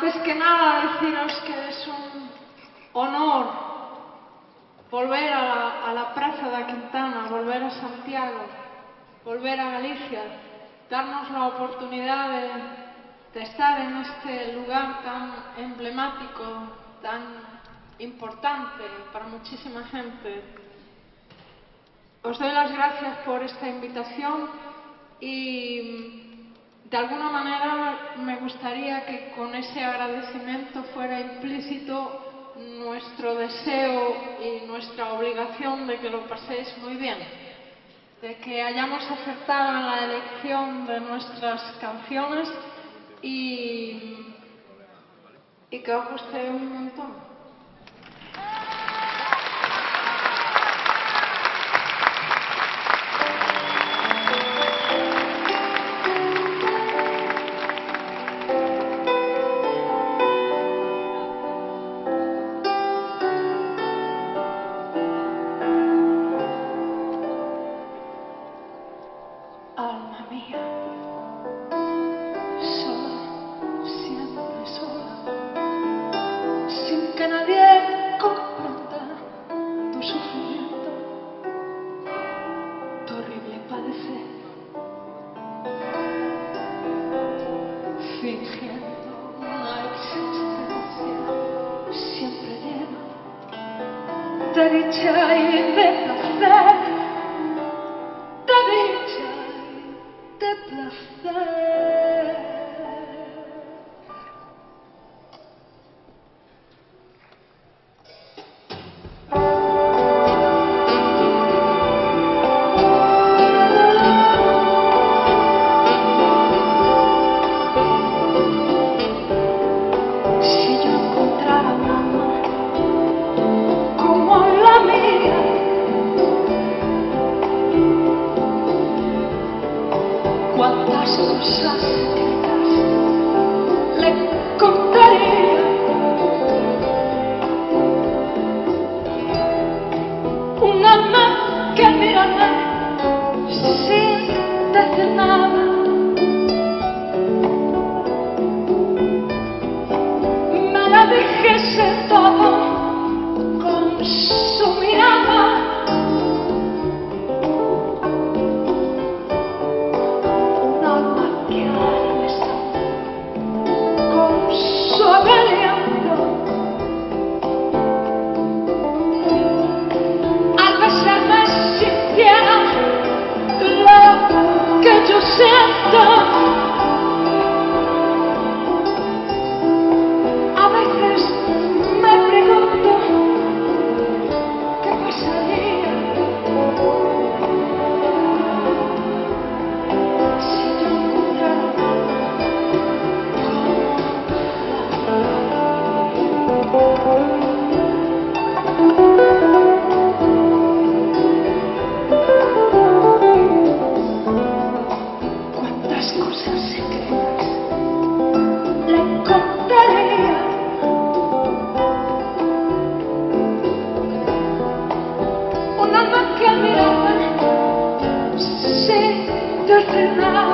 Antes que nada, deciros que es un honor volver a la Praza da Quintana, volver a Santiago, volver a Galicia, darnos la oportunidad de estar en este lugar tan emblemático, tan importante para muchísima gente. Os doy las gracias por esta invitación y de alguna manera me gustaría que con ese agradecimiento fuera implícito nuestro deseo y nuestra obligación de que lo paséis muy bien, de que hayamos acertado en la elección de nuestras canciones y que os guste un montón. Alma mía, sola, siempre sola, sin que nadie comprenda tu sufrimiento, tu horrible padecer, fingiendo una existencia siempre llena de dicha y de placer. Cuántas cosas secretas le contaría, un alma que mirará sin decir nada, me la dijese todo con su mirada. Yo siento, a veces me pregunto qué pasaría si yo encontrara cosas secretas le contaría, un alma que miraba sin decir nada.